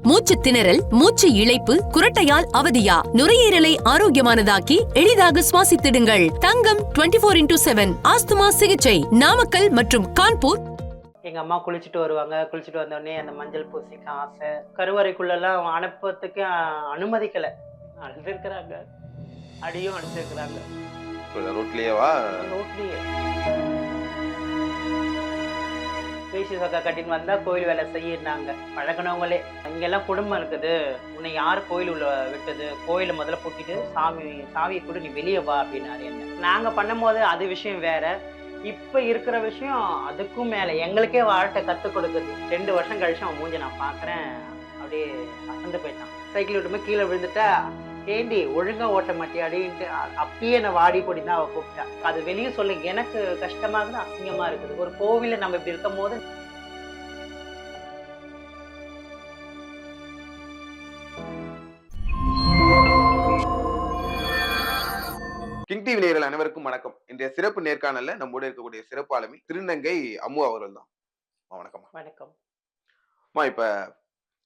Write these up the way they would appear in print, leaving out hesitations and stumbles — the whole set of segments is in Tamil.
மூச்சு திணறல், மூச்சு இழைப்பு, குரட்டையால் அவதியா? நுரையீரலை ஆரோக்கியமானதாக்கி எளிதாக சுவாசித்திடுங்கள். தங்கம் 24x7 ஆஸ்துமா சிகிச்சை நாமக்கல் மற்றும் கான்பூர். எங்க அம்மா குளிச்சுட்டு வருவாங்க. குளிச்சுட்டு வந்தோடனே அந்த மஞ்சள் பூசிக்க ஆசை. கருவறைக்குள்ளெல்லாம் அனுப்பத்துக்கு அனுமதிக்கல. அழுதுருக்குறாங்க, அடியும் அடிச்சிருக்கிறாங்க. ரோட்லயேவா? ரோட்லயே பேசி சொக்கா கட்டின்னு வந்தா கோயில் வேலை செய்யினாங்க. பழகினவங்களே இங்கெல்லாம் குடும்பம் இருக்குது, உன்னை யார் கோயில் உள்ள விட்டது? கோயிலை முதல்ல பூட்டிட்டு சாவியை கூட நீ வெளியே வா அப்படின்னாரு என்ன. நாங்க பண்ணும் போது அது விஷயம் வேற. இப்ப இருக்கிற விஷயம் அதுக்கும் மேல எங்களுக்கே வாழ்க்கை கத்துக் கொடுக்குது. 2 வருஷம் கழிச்சு அவன் மூஞ்ச நான் பாக்குறேன், அப்படியே அசந்து போயிட்டான். சைக்கிள் விட்டுமே கீழே விழுந்துட்டா, ஏண்டி ஒழுங்கா ஓட்ட மாட்டியா அப்படின்ட்டு அப்பயே நான் வாடி பொடி தான் அவ கூப்பிட்டா. அது வெளியே சொல்ல எனக்கு கஷ்டமா இருக்குது, அசிங்கமா இருக்குது. ஒரு கோவில நம்ம இப்படி இருக்கும் போது கிங் டிவி நேயர்கள் அனைவருக்கும் வணக்கம். இன்றைய சிறப்பு நேர்காணல்ல நம்மோட இருக்கக்கூடிய சிறப்பு ஆளுமை திருநங்கை அம்மு அவர்கள் தான். வணக்கம். வணக்கம். இப்ப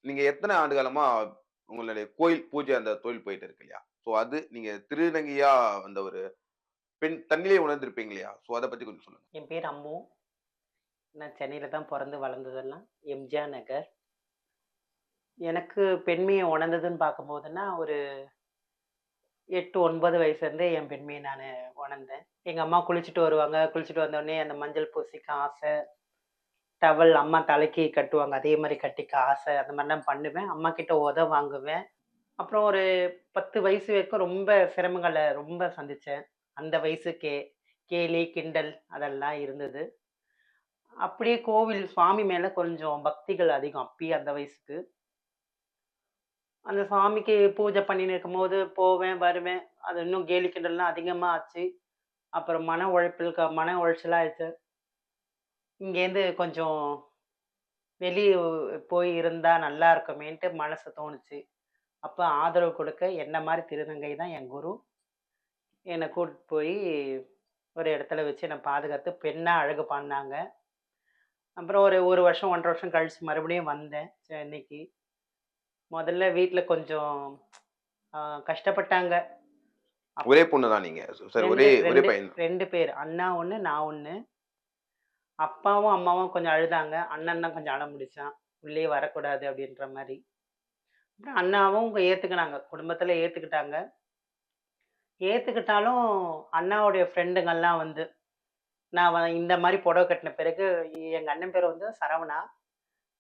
நீங்க எத்தனை ஆண்டு காலமா உங்களுடைய கோயில் பூஜை அந்த தொழில் போயிட்டு இருக்கு இல்லையா? சோ அது நீங்க திருநங்கையா அந்த ஒரு பெண் தன்னிலே உணர்ந்திருப்பீங்க இல்லையா? சோ அதை பத்தி கொஞ்சம் சொல்லுங்க. என் பேர் அம்மு. நான் சென்னையில தான் பிறந்து வளர்ந்ததெல்லாம், எம்ஜிஆர் நகர். எனக்கு பெண்மையை உணர்ந்ததுன்னு பார்க்கும்போதுன்னா ஒரு 8-9 வயசுலேருந்தே என் பெண்மையை நான் உணர்ந்தேன். எங்கள் அம்மா குளிச்சுட்டு வருவாங்க. குளிச்சுட்டு வந்தோடனே அந்த மஞ்சள் பூசிக்க ஆசை. டவல் அம்மா தலைக்கு கட்டுவாங்க, அதே மாதிரி கட்டிக்க ஆசை. அந்த மாதிரிலாம் பண்ணுவேன். அம்மா கிட்ட வாங்குவேன். அப்புறம் ஒரு 10 வயசு வரைக்கும் ரொம்ப சிரமங்களை ரொம்ப சந்தித்தேன். அந்த வயசுக்கே கேலி கிண்டல் அதெல்லாம் இருந்தது. அப்படியே கோவில் சுவாமி மேலே கொஞ்சம் பக்திகள் அதிகம் அப்பயே அந்த வயசுக்கு. அந்த சாமிக்கு பூஜை பண்ணின்னு இருக்கும்போது போவேன் வருவேன். அது இன்னும் கேலி கிண்டல்லாம் அதிகமாக ஆச்சு. அப்புறம் மன உளைச்சலாக ஆயிடுச்சு. இங்கேருந்து கொஞ்சம் வெளியே போய் இருந்தால் நல்லா இருக்குமேன்ட்டு மனசு தோணுச்சு. அப்போ ஆதரவு கொடுக்க என்ன மாதிரி திருநங்கை தான் என் குரு. என்னை கூட்டிட்டு போய் ஒரு இடத்துல வச்சு என்னை பாதுகாத்து பெண்ணாக அழகு பண்ணாங்க. அப்புறம் ஒரு வருஷம் 1.5 வருஷம் கழிச்சு மறுபடியும் வந்தேன் சென்னைக்கு. முதல்ல வீட்டில் கொஞ்சம் கஷ்டப்பட்டாங்க. ஒரே பொண்ணு தான் நீங்க? சரி, ஒரே பையன்? 2 பேர், அண்ணா 1 நான் 1. அப்பாவும் அம்மாவும் கொஞ்சம் அழுதாங்க. அண்ணன் தான் கொஞ்சம் அழ முடிச்சான், உள்ளே வரக்கூடாது அப்படின்ற மாதிரி. அப்புறம் அண்ணாவும் ஏற்றுக்கினாங்க, குடும்பத்தில் ஏற்றுக்கிட்டாங்க. ஏற்றுக்கிட்டாலும் அண்ணாவுடைய ஃப்ரெண்டுங்கள்லாம் வந்து நான் இந்த மாதிரி புடவை கட்டின பிறகு எங்கள் அண்ணன் பேர் வந்து சரவணா.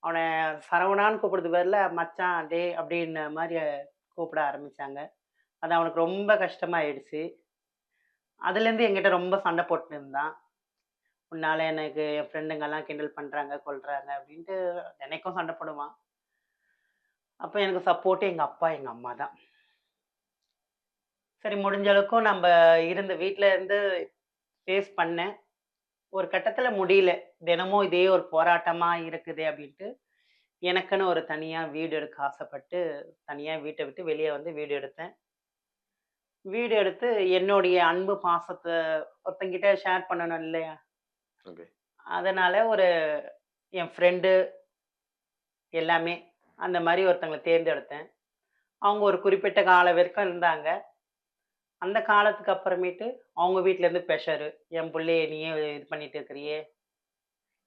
அவனை சரவணான்னு கூப்பிடுறது பேரில் மச்சான் டே அப்படின்ன மாதிரி கூப்பிட ஆரம்பித்தாங்க. அது அவனுக்கு ரொம்ப கஷ்டமாயிடுச்சு. அதுலேருந்து என்கிட்ட ரொம்ப சண்டை போட்டுன்னு இருந்தான். உன்னால் எனக்கு என் ஃப்ரெண்டுங்கெல்லாம் கிண்டல் பண்ணுறாங்க கொள்கிறாங்க அப்படின்ட்டு எனக்கும் சண்டை போடுவான். அப்போ எனக்கு சப்போர்ட்டு எங்கள் அப்பா எங்கள் அம்மா தான். சரி, முடிஞ்ச அளவுக்கும் நம்ம இருந்த வீட்டில் இருந்து ஃபேஸ் பண்ணேன். ஒரு கட்டத்தில் முடியல, தினமும் இதே ஒரு போராட்டமாக இருக்குது அப்படின்ட்டு எனக்குன்னு ஒரு தனியாக வீடு எடுக்க ஆசைப்பட்டு தனியாக வீட்டை விட்டு வெளியே வந்து வீடு எடுத்தேன். வீடு எடுத்து என்னுடைய அன்பு பாசத்தை ஒருத்தங்கிட்ட ஷேர் பண்ணணும் இல்லையா? அதனால என் ஃப்ரெண்டு எல்லாமே அந்த மாதிரி ஒருத்தங்களை தேர்ந்தெடுத்தேன். அவங்க ஒரு குறிப்பிட்ட காலம் வரைக்கும் இருந்தாங்க. அந்த காலத்துக்கு அப்புறமேட்டு அவங்க வீட்டிலேருந்து ப்ரெஷரு, என் பிள்ளைய நீயே இது பண்ணிட்டு இருக்கிறியே,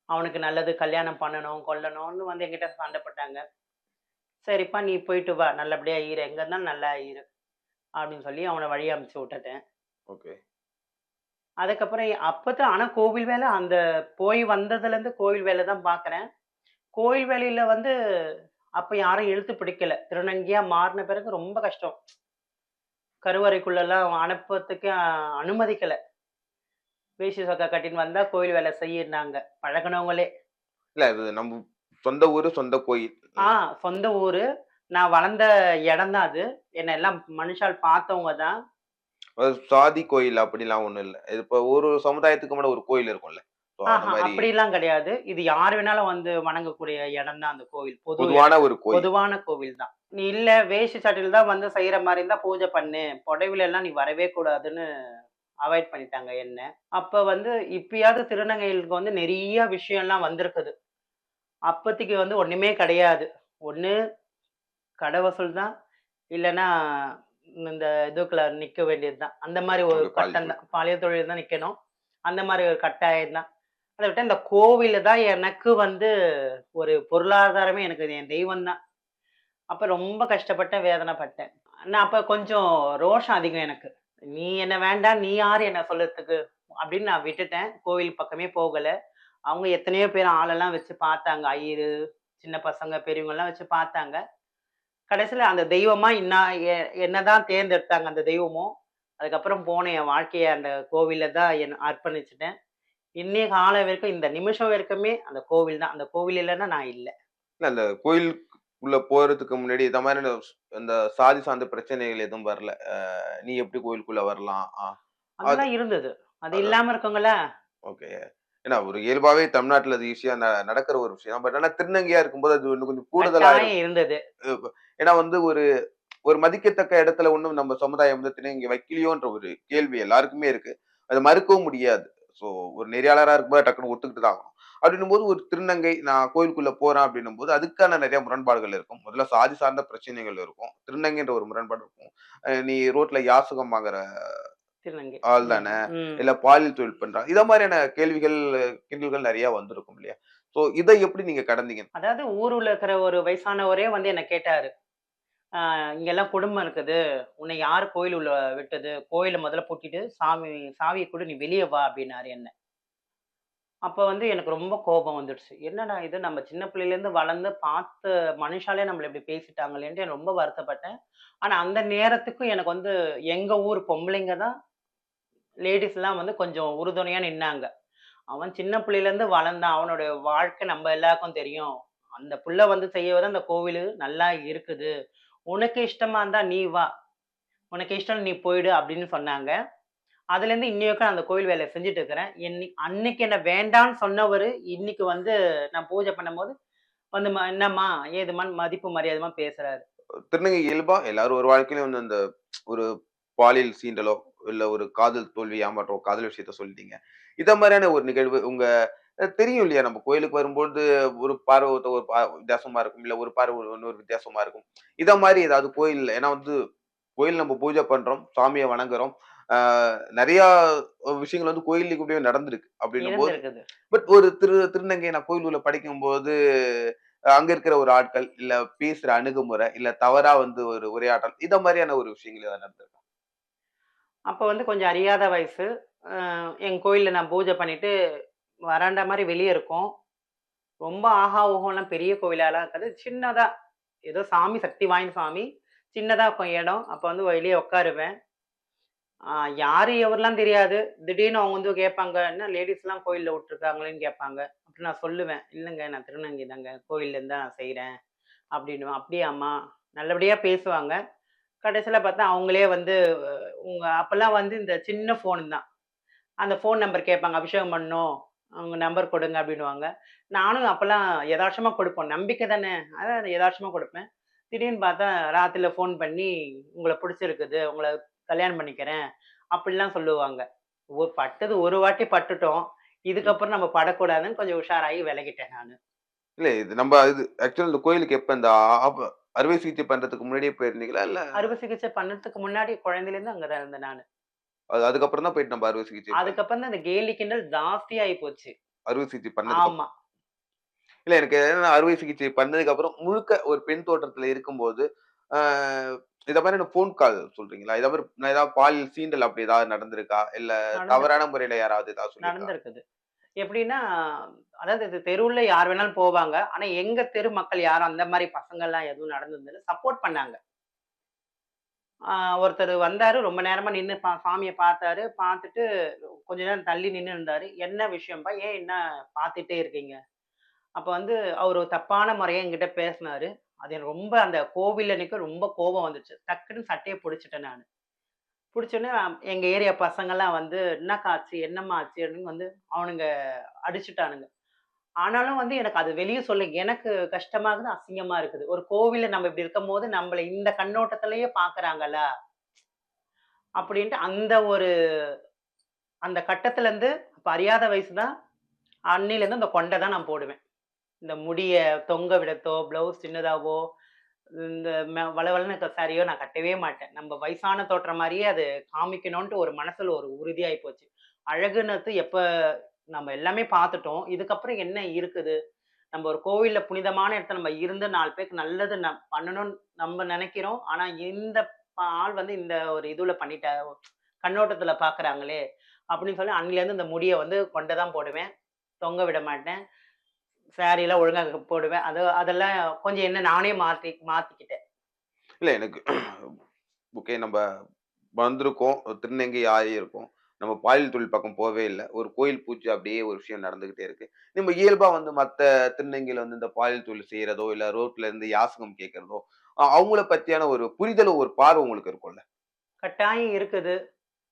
அவனுக்கு நல்லது கல்யாணம் பண்ணணும் கொல்லணும்னு வந்து என்கிட்ட சண்டைப்பட்டாங்க. சரிப்பா நீ போயிட்டு வா, நல்லபடியாக இரு, எங்கே இருந்தாலும் நல்லா இரு அப்படின்னு சொல்லி அவனை வழி அனுப்பிச்சு விட்டுட்டேன். ஓகே. அதுக்கப்புறம் அப்போதான் ஆனால் கோவில் வேலை அந்த போய் வந்ததுலேருந்து கோவில் வேலை தான் பார்க்குறேன். கோவில் வேலையில் வந்து அப்போ யாரும் இழுத்து பிடிக்கல. திருநங்கையாக மாறின பிறகு ரொம்ப கஷ்டம். கருவறைக்குள்ளெல்லாம் அனுப்பத்துக்கு அனுமதிக்கலை. வேஷ்டி சொக்கா கட்டின்னு வந்தால் கோயில் வேலை செய்யினாங்க, பழகினவங்களே. இல்லை, அது நம்ம சொந்த ஊர், சொந்த கோயில். சொந்த ஊர், நான் வளர்ந்த இடம் தான் அது. என்னை எல்லாம் மனுஷால் பார்த்தவங்க தான். சாதி கோயில் அப்படிலாம் ஒண்ணும் இல்ல. இப்போ ஒரு சமுதாயத்துக்கு மேல ஒரு கோயில் இருக்கும்ல, அப்படிலாம் கிடையாது. இது யார் வேணாலும் வந்து வணங்கக்கூடிய இடம் தான் அந்த கோவில். பொதுவான கோவில் தான். நீ இல்ல வேஷ்டி சட்டையில தான் வந்து செய்யற மாதிரி இருந்தா பூஜை பண்ணு, புடவையில எல்லாம் நீ வரவே கூடாதுன்னு அவாய்ட் பண்ணிட்டாங்க என்ன. அப்ப வந்து இப்பயாவது திருநங்கைகளுக்கு வந்து நிறைய விஷயம்லாம் வந்திருக்குது. அப்பத்திக்கு வந்து ஒண்ணுமே கிடையாது. ஒண்ணு கடை வசூல் தான். இல்லன்னா இந்த இதுக்குள்ள நிக்க வேண்டியது தான். அந்த மாரி ஒரு ஓகே. பால் கட்டம் தொழில். தான். பாலியல் தொழில் தான் நிக்கணும். அந்த மாரி ஒரு கட்டாயம் தான். அத விட்டா இந்த கோவில்ல தான் எனக்கு வந்து ஒரு பொருளாதாரமே எனக்கு என் தெய்வம் தான். அப்ப ரொம்ப கஷ்டப்பட்டேன், வேதனைப்பட்டேன். நான் அப்ப கொஞ்சம் ரோஷம் அதிகம் எனக்கு. "நீ என்ன வேண்டாம், நீ யாரு என்ன சொல்லறதுக்கு?" அப்படின்னு நான் விட்டுட்டேன். கோவில் பக்கமே போகல. அவங்க எத்தனையோ பேர் ஆளெல்லாம் வச்சு பார்த்தாங்க. ஐயரு, சின்ன பசங்க, பெரியவங்கலாம் வச்சு பார்த்தாங்க. கடைசியில அந்த தெய்வமா என்னதான் தேர்ந்தெடுத்தாங்க அந்த தெய்வமும். அதுக்கப்புறம் போன என் வாழ்க்கைய அந்த கோவில்ல தான் அர்ப்பணிச்சுட்டேன். இன்னைய காலம் வரைக்கும், இந்த நிமிஷம் வரைக்குமே அந்த கோவில் தான். அந்த கோவில் இல்லன்னா நான் இல்ல. இல்ல அந்த கோயிலுக்குள்ள போறதுக்கு முன்னாடி இந்த மாதிரியான இந்த சாதி சார்ந்த பிரச்சனைகள் எதுவும் வரல. நீ எப்படி கோயிலுக்குள்ள வரலாம்? அது அதெல்லாம் இருந்தது. அது அது இல்லாம இருக்குங்களா? ஓகே. ஏன்னா ஒரு இயல்பாவே தமிழ்நாட்டுல அது ஈஸியா நடக்கிற ஒரு விஷயம். பட் ஆனா திருநங்கையா இருக்கும்போது அது இன்னும் கொஞ்சம் கூடுதலா கட்டாயம் இருக்கும். இருந்தது. ஏன்னா வந்து ஒரு ஒரு மதிக்கத்தக்க இடத்துல ஒண்ணும் நம்ம சமுதாயம் வந்து திருநங்கை வைக்கலையோன்ற ஒரு கேள்வி எல்லாருக்குமே இருக்கு. அத மறுக்கவும் முடியாது. ஸோ ஒரு நெறியாளரா இருக்கும்போது டக்குனு ஒத்துக்கிட்டு தான் ஆகணும். அப்படின்னும்போது ஒரு திருநங்கை நான் கோயிலுக்குள்ள போறேன் அப்படின்னும்போது, அதுக்கான நெறைய முரண்பாடுகள் இருக்கும். முதல்ல சாதி சார்ந்த பிரச்சனைகள் இருக்கும். திருநங்கைன்ற ஒரு முரண்பாடு இருக்கும். நீ ரோட்ல யாசகம் வாங்குற திருநங்கை. ஆள் ம். தானே! ம். இல்ல பாலியல் தொழில் பண்றான். இத மாரியான கேள்விகள், கிண்டல்கள் நெறைய வந்திருக்கும் இல்லையா? ஸோ இத எப்படி நீங்க கடந்தீங்க? அதாவது ஊருல இருக்கிற ஒரு வயசானவரே வந்து என்ன கேட்டாரு. இங்கெல்லாம் குடும்பம் இருக்குது. உன்னை யாரு கோயில் உள்ள விட்டது? கோயில முதல்ல பூட்டிட்டு சாவிய குடு நீ வெளிய வா" அப்டின்னாரு என்ன. அப்ப வந்து எனக்கு ரொம்ப கோபம் வந்துடுச்சு. என்னடா இது நம்ம சின்ன பிள்ளையிலேருந்து வளர்ந்து பார்த்த மனுஷாலே நம்மள இப்டி பேசிட்டாங்களேன்ட்டு நான் ரொம்ப வருத்தப்பட்டேன். ஆனா அந்த நேரத்துக்கும் எனக்கு வந்து எங்க ஊர் பொம்பளைங்க தான் லேடீஸ்லாம் வந்து கொஞ்சம் உறுதுணையா நின்னாங்க. அவன் சின்ன பிள்ளையிலேருந்து வளர்ந்தான். அவனுடைய வாழ்க்கை நம்ம எல்லாருக்கும் தெரியும். அந்த புள்ள வந்து செய்யவது அந்த கோவிலு நல்லா இருக்குது. உனக்கு இஷ்டமா இருந்தா நீ வா. உனக்கு இஷ்டம் இல்ல நீ போயிடு அப்படின்னு சொன்னாங்க. அதுலேருந்து இன்னி வரைக்கும் அந்த கோவில் வேலைய செஞ்சுட்டு இருக்கிறேன். அன்னைக்கு என்ன வேண்டான்னு சொன்னவரு, இன்னைக்கு வந்து நான் பூஜை பண்ணும்போது வந்து என்னம்மா? ஏதும்மான்னு மதிப்பு மரியாதைமா பேசுறாரு. திருநங்கை இயல்பா எல்லாரும் ஒரு வாழ்க்கையிலும் வந்து அந்த ஒரு பாலியல் சீண்டலோ, இல்ல ஒரு காதல் தோல்வி, ஏமாற்றம், காதல் விஷயத்த சொல்லிட்டீங்க. இத மாரியான ஒரு நிகழ்வு உங்க தெரியும் இல்லையா? நம்ம கோயிலுக்கு வரும்போது ஒரு பார்வை ஒரு வித்தியாசமா இருக்கும். இல்ல ஒரு பார்வை இன்னொரு வித்தியாசமா இருக்கும். இத மாரி ஏதாவது கோயில்ல ஏன்னா வந்து கோயில் நம்ம பூஜை பண்றோம், சாமிய வணங்குறோம். ஆ நெறையா விஷயங்கள் வந்து கோயில்லயும் நடந்திருக்கு. அப்படின்னும்போது இருந்திருக்குது. பட் ஒரு திருநங்கை நான் கோயில் உள்ள படிக்கும்போது, அங்க இருக்கிற ஒரு ஆட்கள், இல்ல பேசுற அணுகுமுறை, இல்ல தவறா வந்து ஒரு உரையாடல், இத மாரியான ஒரு விஷயங்கள் ஏதாவது நடந்திருக்கா? அப்ப வந்து கொஞ்சம் அறியாத வயசு. அ எங்க கோயில்ல நான் பூஜை பண்ணிட்டு வராண்டா மாரி வெளிய இருக்கும். ரொம்ப ஆஹா, ஓஹோலாம் பெரிய கோவிலாலாம் இருக்காது. சின்னதா ஏதோ சாமி சக்தி வாய்ந்த சாமி. சின்னதா இருக்கும் இடம். அப்ப வந்து வெளிய உட்காருவேன். ஆ யாரு எவர்லாம் தெரியாது. திடீர்னு அவங்க வந்து கேட்பாங்க, "என்ன லேடீஸ்லாம் கோயில்ல விட்டுருக்காங்களேன்னு" கேட்பாங்க. அப்ப நான் சொல்லுவேன், "இல்லங்க நான் திருநங்கை தாங்க. கோயில்லேருந்து தான் நான் செய்றேன்" அப்படின்னுவேன். "அப்படியாம்மா?" நல்லபடியா பேசுவாங்க. கடைசியில பார்த்தா அவங்களே வந்து அப்பலாம் வந்து இந்த சின்ன ஃபோன் தான். அந்த ஃபோன் நம்பர் கேட்பாங்க. "அபிஷேகம் பண்ணணும். உங்க நம்பர் கொடுங்க" அப்படின்னுவாங்க. நானும் அப்பலாம் எதார்ச்சமா குடுப்போம். நம்பிக்கை தானே! அதான் எதார்ச்சமா குடுப்பேன். திடீர்னு பார்த்தா ராத்திரில ஃபோன் பண்ணி, "உங்கள புடிச்சிருக்குது. உங்கள கல்யாணம் பண்ணிக்கிறேன்." அப்படிலாம் சொல்லுவாங்க. பட்டது ஒரு வாட்டி பட்டுட்டோம். ம். இதுக்கப்புறம் நம்ம படக்கூடாதுன்னு கொஞ்சம் உஷாராகி விலகிட்டேன் நானு. இல்ல இது இது ஆக்சுவலா இந்த கோயிலுக்கு எப்ப இந்த அறுவை சிகிச்சை பண்றதுக்கு முன்னாடியே போயிருந்தீங்களா? இல்ல அறுவை சிகிச்சை பண்ணதுக்கு முன்னாடி குழந்தையிலேருந்து அங்க தான் இருந்தேன் நானு. அதுக்கப்புறம் தான் போயிட்டு நம்ம அறுவை சிகிச்சை அதுக்கப்புறம் தான் இந்த கேலி கிண்டல் ஜாஸ்தியாயி போச்சு. அறுவை சிகிச்சை பண்ணதுக்கு ஆமா. இல்ல எனக்கு என்னன்னா அறுவை சிகிச்சை பண்ணதுக்கு அப்புறம் முழுக்க ஒரு பெண் தோற்றத்துல இருக்கும்போது, ஆ இத மாரியான ஃபோன் கால் சொல்றீங்களா? இத மாரி நான் ஏதாவது பாலியல் சீண்டல் அப்படி ஏதாவது நடந்திருக்கா? இல்ல நடந்திருக்கு தவறான முறையில யாராவது ஏதாவது சொல்லியிருக்காங்க? நடந்திருக்குது. எப்படின்னா, அதாவது இது தெருவுல யார் வேணாலும் போவாங்க. ஆனா எங்க தெரு மக்கள் யாரும் அந்த மாரி பசங்கள்லாம் எதுவும் நடந்ததில்ல. சப்போர்ட் பண்ணாங்க. ஆ ஒருத்தரு வந்தாரு. ரொம்ப நேரமா நின்னு சாமிய பார்த்தாரு. பார்த்துட்டு கொஞ்ச நேரம் தள்ளி நின்னு இருந்தாரு. "என்ன விஷயம்ப்பா? ஏன் என்ன பார்த்துட்டே இருக்கீங்க?" அப்ப வந்து அவரு தப்பான முறையா என்கிட்ட பேசினாரு. அது எனக்கு ரொம்ப அந்த கோவில் அன்னைக்கு ரொம்ப கோபம் வந்துச்சு. டக்குன்னு சட்டைய புடிச்சுட்டேன் நானு. புடிச்சோனே எங்க ஏரியா பசங்கலாம் வந்து, "என்னக்கா ஆச்சு? என்னம்மா ஆச்சு?" அப்படின்னு வந்து அவனுங்க அடிச்சுட்டானுங்க. ஆனாலும் வந்து எனக்கு அது வெளிய சொல்ல எனக்கு கஷ்டமாகுது, அசிங்கமா இருக்குது. ஒரு கோவில்ல நம்ம இப்படி இருக்கும்போது, நம்மள இந்த கண்ணோட்டத்திலேயே பார்க்குறாங்களா? அப்படின்ட்டு அந்த கட்டத்துலருந்து அப்ப அறியாத வயசு தான். அன்னையிலருந்து அந்த கொண்ட தான் நான் போடுவேன். இந்த முடிய தொங்க விடத்தோ, ப்ளவுஸ் சின்னதாவோ, இந்த வளவளன்னு இருக்க சாரியோ நான் கட்டவே மாட்டேன். நம்ம வயசான தோற்றம் மாரியே அது காமிக்கணுன்ட்டு ஒரு மனசுல ஒரு உறுதியாயி போச்சு. அழகுன்னது எப்ப நம்ம எல்லாமே பார்த்துட்டோம். இதுக்கப்புறம் என்ன இருக்குது? நம்ம ஒரு கோவில்ல புனிதமான இடத்துல நம்ம இருந்து 4 பேருக்கு நல்லது பண்ணணும்னு நம்ம நெனைக்கிறோம். ஆனா இந்த ஆள் வந்து இந்த ஒரு இதுல பண்ணிட்டா கண்ணோட்டத்துல பார்க்குறாங்களே! அப்படின்னு சொல்லி அன்னையிலேருந்து இந்த முடிய வந்து கொண்ட தான் போடுவேன். தொங்க விட மாட்டேன். சாரிலாம் ஒழுங்கா போடுவேன். அதெல்லாம் கொஞ்சம் என்ன நானே மாத்திக்கிட்டேன். இல்ல எனக்கு ஓகே நம்ப வந்திருக்கோம். திருநங்கை ஆகியிருக்கோம். நம்ம பாலியல் தொழில் பக்கம் போவே இல்ல. ஒரு கோயில் பூஜை அப்படியே ஒரு விஷயம் நடந்துகிட்டே இருக்கு. நம்ம இயல்பா வந்து மத்த திருநங்கைகள் வந்து இந்த பாலியல் தொழில் செய்றதோ, இல்ல ரோட்ல இருந்து யாசகம் கேட்கிறதோ, அவங்கள பத்தியான ஒரு புரிதல், ஒரு பார்வை உங்களுக்கு இருக்கும்ல. கட்டாயம் இருக்குது.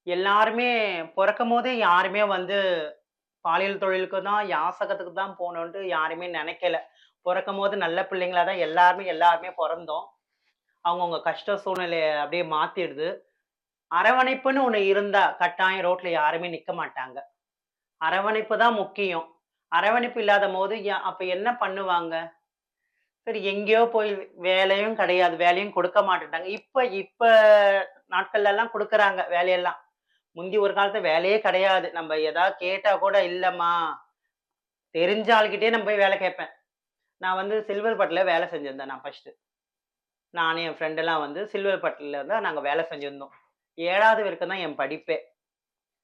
எல்லாருமே பொறக்கும்போதே யாருமே வந்து பாலியல் தொழிலுக்கு தான், யாசகத்துக்கு தான் போணுன்ட்டு யாருமே நெனைக்கல. பொறக்கும்போது நல்ல பிள்ளைங்களா தான் எல்லாருமே பொறந்தோம். அவங்கவங்க கஷ்ட சூழ்நிலைய அப்படியே மாத்திடுது. அரவணைப்புன்னு ஒண்ணு இருந்தா, கட்டாயம் ரோட்ல யாருமே நிக்க மாட்டாங்க. அரவணைப்பு தான் முக்கியம். அரவணைப்பு இல்லாதபோது அப்ப என்ன பண்ணுவாங்க? சரி எங்கேயோ போய் வேலையும் கிடையாது. வேலையும் கொடுக்க மாட்டுட்டாங்க. இப்ப இப்ப நாட்கள்லலாம் குடுக்குறாங்க வேலையெல்லாம். முந்தி ஒரு காலத்துல வேலையே கிடையாது. நம்ம ஏதாவது கேட்டா கூட, "இல்லம்மா" தெரிஞ்ச ஆளுகிட்டயே நான் போய் வேலை கேட்பேன். நான் வந்து சில்வர் பட்ல வேலை செஞ்சிருந்தேன் நான் ஃபர்ஸ்ட்டு. நானும் என் ஃப்ரெண்டெல்லாம் வந்து சில்வர் பட்ல தான் நாங்க வேலை செஞ்சிருந்தோம். 7வது வரைக்கும் தான் என் படிப்பே.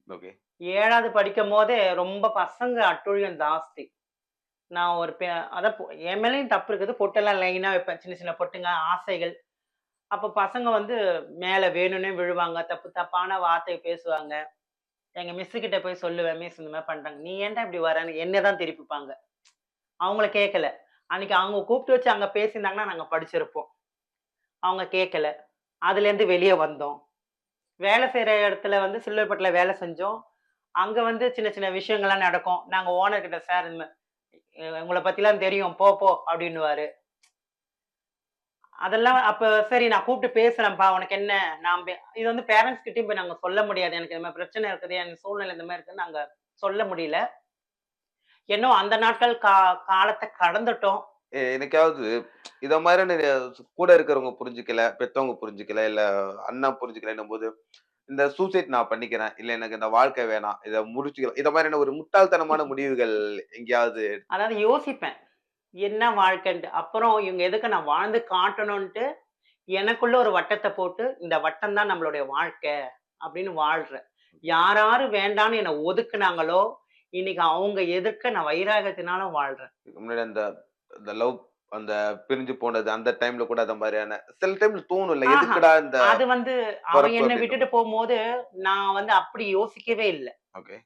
ஓகே. 7வது படிக்கும்போதே ரொம்ப பசங்க அட்டூழியம் ஜாஸ்தி. நான் ஒரு அதான் என் மேலயும் தப்பு இருக்குது. பொட்டெல்லாம் லைனா வைப்பேன். சின்ன சின்ன பொட்டுங்க, ஆசைகள். அப்ப பசங்க வந்து மேல வேணும்னே விழுவாங்க. தப்பு தப்பான வார்த்தை பேசுவாங்க. எங்க மிஸ் கிட்ட போய் சொல்லுவேன். மிஸ் இந்த மாரி பண்றாங்க. "நீ ஏன்டா இப்படி வரன்னு?" என்ன தான் திருப்பிப்பாங்க. அவங்கள கேட்கல. அன்னைக்கு அவங்க கூப்பிட்டு வச்சு அங்க பேசியிருந்தாங்கன்னா, நாங்க படிச்சிருப்போம். அவங்க கேட்கல. அதுலேருந்து வெளிய வந்தோம். வேலை செய்ற இடத்துல வந்து சில்வர்பட்டில வேலை செஞ்சோம். அங்க வந்து சின்ன சின்ன விஷயங்கள்லாம் நடக்கும். நாங்க ஓனர் கிட்ட, "சார் இந்த உங்கள பத்திலாம் தெரியும். போ போ" அப்படின்னுவாரு. அதெல்லாம் அப்ப சரி நான் கூப்பிட்டு பேசுறேன்ப்பா. உனக்கு என்ன? இது வந்து பேரண்ட்ஸ் கிட்டயும் போய் நாங்க சொல்ல முடியாது. எனக்கு இந்த மாரி பிரச்சனை இருக்குது. என் சூழ்நிலை இந்த மாரி இருக்குன்னு நாங்க சொல்ல முடியல. இன்னும் அந்த நாட்கள் காலத்த கடந்துட்டோம். என்னைக்காவது இத மாதிரியான கூட இருக்கிறவங்க புரிஞ்சுக்கல, பெத்தவங்க புரிஞ்சுக்கல, இல்ல அண்ணா புரிஞ்சுக்கலன்னும்போது, இந்த சூசைட் நான் பண்ணிக்கிறேன். இல்ல எனக்கு இந்த வாழ்க்கை வேணாம். இத முடிச்சுக்கலாம். இத மாதிரியான ஒரு முட்டாள்தனமான முடிவுகள் எங்கேயாவது அதாவது யோசிப்பேன். என்ன வாழ்க்கைன்ட்டு. அப்புறம் இவங்க எதுக்கு நான் வாழ்ந்து காட்டணுன்ட்டு, எனக்குள்ள ஒரு வட்டத்த போட்டு, இந்த வட்டம் தான் நம்மளுடைய வாழ்க்கை அப்படின்னு வாழ்றேன். யார் யாரு வேண்டான்னு என்ன ஒதுக்குனாங்களோ, இன்னைக்கு அவங்க எதிர்க்க நான் வைராகத்தினால வாழ்றேன். இதுக்கு முன்னாடி அந்த அந்த லவ் அந்த பிரிஞ்சு போனது, அந்த டைம்ல கூட அந்த மாரியான சில டைம்ல தோணும்ல. ஆஹா! எதுக்குடா இந்த அது வந்து அவன் பொறப்பு என்ன அப்படின்ற விட்டுட்டு மாரி. போம்போது, நான் வந்து அப்படி யோசிக்கவே இல்ல. ஓகே.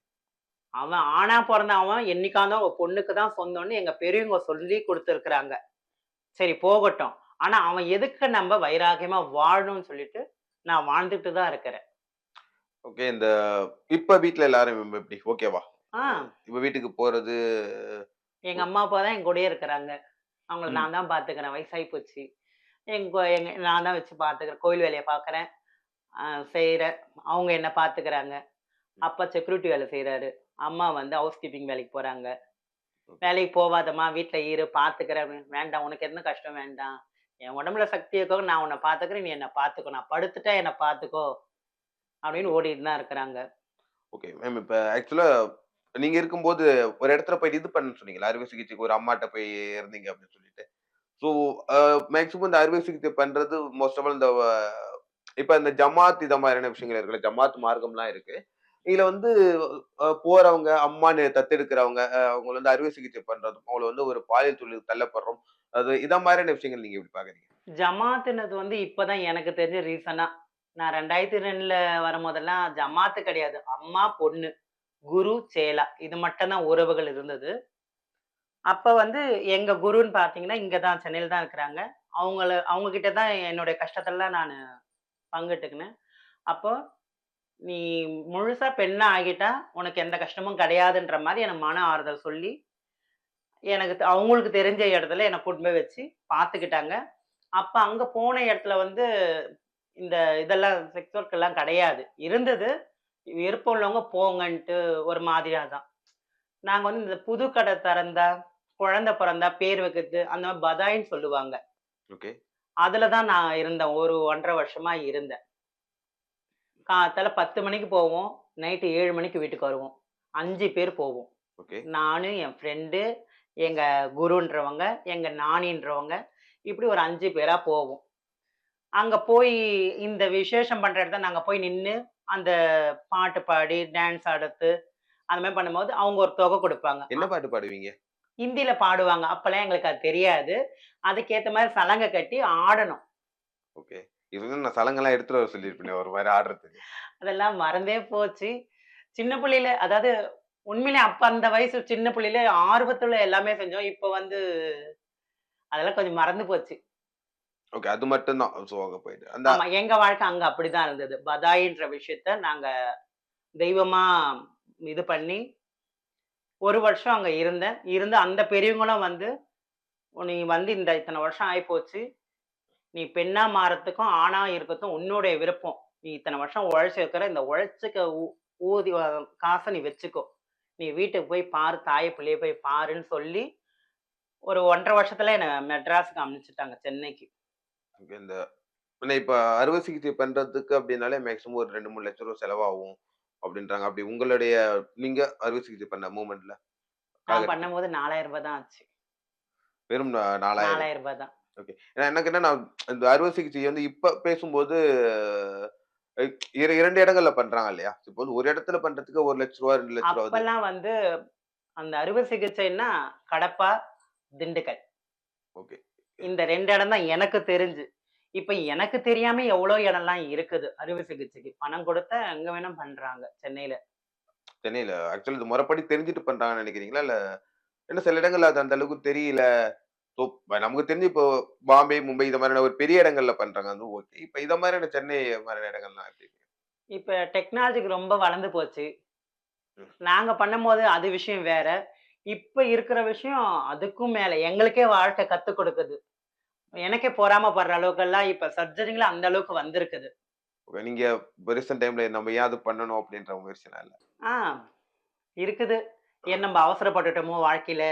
அவன் ஆணா பொறந்த அவன் என்னைக்காவது ஒரு பொண்ணுக்கு தான் சொந்தம்ன்னு எங்க பெரியவங்க சொல்லிக் குடுத்துருக்காங்க. சரி போகட்டும். ஆனா அவன் எதுக்கு நம்ப வைராக்கியமா வாழணும்னு சொல்லிட்டு, நான் வாழ்ந்துட்டு தான் இருக்கிறேன். ஓகே. இப்ப வீட்ல எல்லாரும் எப்படி? ஓகேவா? ஆ இப்ப வீட்டுக்கு போறது எங்க அம்மா, அப்பா தான் என் கூடயே இருக்கிறாங்க. அவங்கள ம். நான் தான் பார்த்துக்கிறேன். வயசாகி போச்சு. நான் தான் வச்சு பார்த்துக்கிறேன். கோயில் வேலைய பார்க்குறேன். அ செய்றேன். அவங்க என்ன பார்த்துக்கிறாங்க. அப்பா செக்யூரிட்டி வேலை செய்றாரு. அம்மா வந்து ஹவுஸ் கீப்பிங் வேலைக்கு போறாங்க. "வேலைக்கு போவாதம்மா, வீட்ல இரு பார்த்துக்கிறேன்" அப்படின்னு. "வேண்டாம், உனக்கு என்ன கஷ்டம் வேண்டாம். என் உடம்புல சக்தி இருக்கவும் நான் உன்ன பார்த்துக்கிறேன். நீ என்ன பார்த்துக்கோ. நான் படுத்துட்டா என்ன பார்த்துக்கோ" அப்படின்னு ஓடிட்டு தான் இருக்கிறாங்க. ஓகே. மேம் இப்ப ஆக்சுவலா நீங்க இருக்கும்போது ஒரு இடத்துல போயிட்டு இது பண்ணேன்னு சொன்னீங்கல்ல, அறுவை சிகிச்சைக்கு ஒரு அம்மாட்ட போய் இருந்தீங்க அப்படின்னு சொல்லிட்டு. ஸோ மேக்ஸிமம் இந்த அறுவை சிகிச்சை பண்றது மோஸ்ட் ஆஃப் ஆல் இப்ப இந்த ஜமாத் இத மாதிரியான விஷயங்கள் இருக்குல்ல. ஜமாத் மார்க்கம்லாம் இருக்கு. இதுல வந்து போறவங்க, அம்மான்னு தத்தெடுக்கிறவங்க, அவங்கள வந்து அறுவை சிகிச்சை பண்றதும், அவங்கள வந்து ஒரு பாலியல் தொழிலுக்கு தள்ளப்படுறோம். அது இத மாதிரியான விஷயங்கள் நீங்க எப்படி பார்க்குறீங்க? ஜமாத்துன்னது வந்து இப்ப தான் எனக்கு தெரிஞ்சு ரீசனா. நான் 2002ல வரும்போதெல்லாம் ஜமாத்து கிடையாது. அம்மா, பொண்ணு, குரு, சேலா இது மட்டும் தான் உறவுகள் இருந்தது. அப்ப வந்து எங்க குருன்னு பார்த்தீங்கன்னா, இங்க தான் சென்னையில தான் இருக்கிறாங்க. அவங்க கிட்ட தான் என்னுடைய கஷ்டத்தெல்லாம் நானு பங்கிட்டுக்கினேன். அப்போ "நீ முழுசா பெண்ணா ஆகிட்டா, உனக்கு எந்த கஷ்டமும் கிடையாதுன்ற" மாரி எனக்கு மன ஆறுதல் சொல்லி, எனக்கு அவங்களுக்கு தெரிஞ்ச இடத்துல என்ன கூட்டிட்டு போய் வச்சு பார்த்துக்கிட்டாங்க. அப்ப அங்க போன இடத்துல வந்து இந்த இதெல்லாம் செக்ஸ் ஒர்க் எல்லாம் கிடையாது. இருந்தது. விருப்பம் உள்ளவங்க போங்கன்ட்டு ஒரு மாதிரியா தான். நாங்க வந்து இந்த புது கடை திறந்தா, குழந்தை பொறந்தா பேர் வைக்கிறது, அந்த மாரி பதாய்ன்னு சொல்லுவாங்க. ஓகே. அதுல தான் நான் இருந்தேன். ஒரு 1 1/2 வருஷமா இருந்தேன். காத்தால 10 மணிக்கு போவோம். நைட்டு 7 மணிக்கு வீட்டுக்கு வருவோம். 5 பேர் போவோம். ஓகே. நானு, என் ஃப்ரெண்டு, எங்க குருன்றவங்க, எங்க நானின்றவங்க, இப்படி ஒரு 5 பேரா போவோம். அங்க போய் இந்த விசேஷம் பண்ற இடத்துல நாங்க போய் நின்னு, அந்த பாட்டு பாடி, டான்ஸ் ஆடுறது, அந்த மாரி பண்ணும்போது அவங்க ஒரு தொகை குடுப்பாங்க. என்ன பாட்டு பாடுவீங்க? ஹிந்தில பாடுவாங்க. அப்பலாம் எங்களுக்கு அது தெரியாது. அதுக்கேத்த மாரி சலங்க கட்டி ஆடணும். ஓகே. இதுல நான் சலங்கெல்லாம் எடுத்துட்டு வர சொல்லியிருப்பேனே ஒரு மாரி ஆடுறதுக்கு. அதெல்லாம் மறந்தே போச்சு. சின்ன புள்ளையில அதாவது உண்மையிலே அப்ப அந்த வயசு சின்ன புள்ளையில ஆர்வத்துல எல்லாமே செஞ்சோம். இப்ப வந்து அதெல்லாம் கொஞ்சம் மறந்து போச்சு. ஓகே. அது மட்டும் தான். ஸோ அங்க போயிட்டு. அந்த ஆமா. எங்க வாழ்க்கை அங்க அப்படிதான் இருந்தது. பதாயின்ற விஷயத்த நாங்க தெய்வமா இது பண்ணி, 1 வருஷம் அங்க இருந்தேன். இருந்து அந்த பெரியவங்களும் வந்து, "நீ வந்து இந்த இத்தன வருஷம் ஆயிப்போச்சு. நீ பெண்ணா மாறத்துக்கும், ஆணா இருக்கத்தும் உன்னுடைய விருப்பம். நீ இத்தன வருஷம் உழைச்சிருக்கிற. இந்த உழைச்சுக்க ஊதி காச நீ வச்சுக்கோ. நீ வீட்டுக்கு போய் பாரு. தாய பிள்ளைய போய் பாருன்னு" சொல்லி, ஒரு 1 1/2 வருஷத்துல என்ன மெட்ராஸ்க்கு அனுப்பிச்சுட்டாங்க, சென்னைக்கு. ஓகே. இந்த ஏன்னா இப்ப அறுவை சிகிச்சை பண்றதுக்கு அப்படின்னாலே மேக்ஸிமம் ஒரு 2, 3 லட்சம் ரூவா செலவாகும் அப்படின்றாங்க. அப்படி உங்களுடைய நீங்க அறுவை சிகிச்சை பண்ண மூமெண்ட்ல நான் காலகட்டத்துல பண்ணும்போது ரூ. 4000 தான் ஆச்சு. வெறும் ரூ. 4000. 4000 தான். ஓகே. ஏன்னா எனக்கு என்னன்னா, இந்த அறுவை சிகிச்சை வந்து இப்ப பேசும்போது 2 இடங்கள்ல பண்றாங்க இல்லையா? இப்போ ஒரு இடத்துல பண்றதுக்கு ரூ. 1,00,000 ரூ. 2,00,000 ஆகுது. அப்பல்லாம் வந்து அந்த அறுவை சிகிச்சைன்னா, கடப்பா, திண்டுக்கல். ஓகே. இந்த 2 இடம் தான் எனக்கு தெரிஞ்சு. இப்ப எனக்கு தெரியாம எவ்வளோ இடம்லாம் இருக்குது அறுவை சிகிச்சைக்கு. பணம் கொடுத்தா எங்க வேணா பண்றாங்க சென்னையில. சென்னையில ஆக்சுவலி இது முறைப்படி தெரிஞ்சுட்டு பண்றாங்கன்னு நினைக்கிறீங்களா? இல்ல ஏன்னா சில இடங்கள்ல அது அந்த அளவுக்கு தெரியல. ஸோ நமக்கு தெரிஞ்சு இப்போ பாம்பே, மும்பை இந்த மாதிரியான ஒரு பெரிய இடங்கள்ல பண்றாங்க. அது ஓகே. இப்ப இத மாதிரியான சென்னை மாதிரியான இடங்கள்லாம் எப்படி? இப்ப டெக்னாலஜிக்கு ரொம்ப வளர்ந்து போச்சு. ம். நாங்க பண்ணும்போது அது விஷயம் வேற. இப்ப இருக்கிற விஷயம் அதுக்கும் மேல. எங்களுக்கே வாழ்க்கை கத்துக் கொடுக்குது. எனக்கே பொறாம படுற அளவுக்கெல்லாம் இப்ப சர்ஜரிங்கள அந்த அளவுக்கு வந்திருக்குது. ஓகே. நீங்க ரீசென்ட் டைம்ல நம்ம ஏன் அது பண்ணணும் அப்படின்ற முயற்சிலாம் இல்ல. ஆ இருக்குது. ஏன் நம்ம அவசரப்பட்டுட்டோமோ வாழ்க்கையில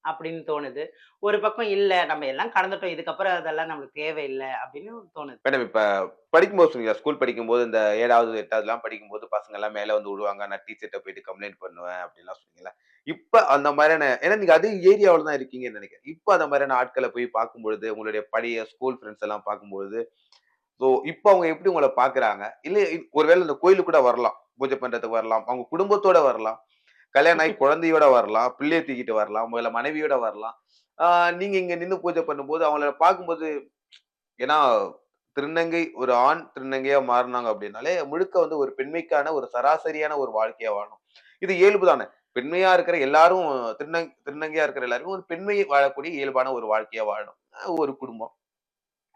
அப்படின்னு தோணுது. ஒரு பக்கம் இல்ல நம்ம எல்லாம் கடந்துட்டோம். இதுக்கப்புறம் அதெல்லாம் நம்மளுக்கு தேவையில்ல அப்படின்னு தோணுது. மேடம் இப்ப படிக்கும்போது சொன்னீங்களா, ஸ்கூல் படிக்கும்போது இந்த 7வது, 8வதுலாம் படிக்கும்போது பசங்க எல்லாம் மேல வந்து விழுவாங்க. நான் டீச்சர்ட்ட போயிட்டு கம்ப்ளைண்ட் பண்ணுவேன் அப்படின்லாம் சொன்னீங்கல்ல. இப்ப அந்த மாதிரியான ஏன்னா நீங்க அதே ஏரியாவுல தான் இருக்கீங்கன்னு நெனைக்கிறேன். இப்ப அந்த மாதிரியான ஆட்கள போய் பார்க்கும்பொழுது, உங்களுடைய பழைய ஸ்கூல் ஃப்ரெண்ட்ஸ் எல்லாம் பார்க்கும்பொழுது, ஸோ இப்ப அவங்க எப்படி உங்கள பார்க்குறாங்க? இல்ல ஒருவேள இந்த கோயிலுக்கு கூட வரலாம். பூஜை பண்றதுக்கு வரலாம். அவங்க குடும்பத்தோட வரலாம். கல்யாணம் ஆகி குழந்தையோட வரலாம். பிள்ளைய தூக்கிட்டு வரலாம். இல்ல மனைவியோட வரலாம். ஆ நீங்க இங்க நின்னு பூஜை பண்ணும்போது அவங்கள பார்க்கும்போது ஏன்னா திருநங்கை ஒரு ஆண் திருநங்கையா மாறுனாங்க அப்படின்னாலே, முழுக்க வந்து ஒரு பெண்மைக்கான ஒரு சராசரியான ஒரு வாழ்க்கையா வாழணும். இது இயல்பு தானே. பெண்மையா இருக்கிற எல்லாரும் திருநங்கையா இருக்கிற எல்லாருமே ஒரு பெண்மை வாழக்கூடிய இயல்பான ஒரு வாழ்க்கையா வாழணும். ஒரு குடும்பம்,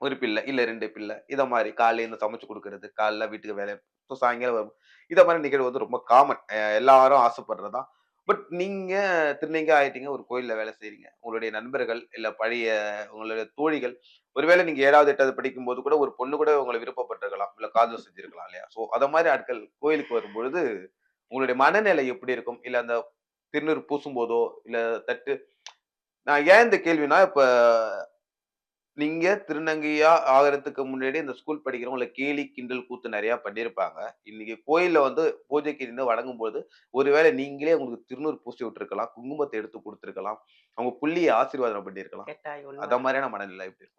ஒரு பிள்ளை, இல்ல 2 பிள்ளை. இத மாரி காலையில எழுந்து சமைச்சு குடுக்குறது, காலைல வீட்டுக்கு வேலை சாயங்காலம் வரும். இத மாரி நிகழ்வு வந்து ரொம்ப காமன். எல்லாரும் ஆசைப்படுறது தான். பட் நீங்க திருநங்கை ஆயிட்டீங்க. ஒரு கோயில்ல வேலை செய்றீங்க. உங்களுடைய நண்பர்கள், இல்ல பழைய உங்களுடைய தோழிகள், ஒருவேளை நீங்க 7வது, 8வது படிக்கும்போது கூட ஒரு பொண்ணு கூட உங்கள விருப்பப்பட்டிருக்கலாம். இல்ல காதல் செஞ்சிருக்கலாம் இல்லையா? சோ அத மாரி ஆட்கள் கோயிலுக்கு வரும்பொழுது, உங்களுடைய மனநிலை எப்படி இருக்கும்? இல்ல அந்த திருநீர் பூசும்போதோ, இல்ல தட்டு நான் ஏன் இந்த கேள்வின்னா, இப்ப நீங்க திருநங்கையா ஆகுறதுக்கு முன்னாடி இந்த ஸ்கூல் படிக்கிறவங்கள கேலி, கிண்டல், கூத்து நெறைய பண்ணியிருப்பாங்க. இன்னைக்கு கோயில்ல வந்து பூஜைக்கு நின்னு வணங்கும்போது, ஒருவேளை நீங்களே உங்களுக்கு திருநூறு பூசி விட்டுருக்கலாம். குங்குமத்த எடுத்து குடுத்துருக்கலாம். அவங்க புள்ளிய ஆசீர்வாதம் பண்ணியிருக்கலாம். கட்டாயம் அத உண்மதான். மாரியான மனநிலை எப்படி இருக்கும்?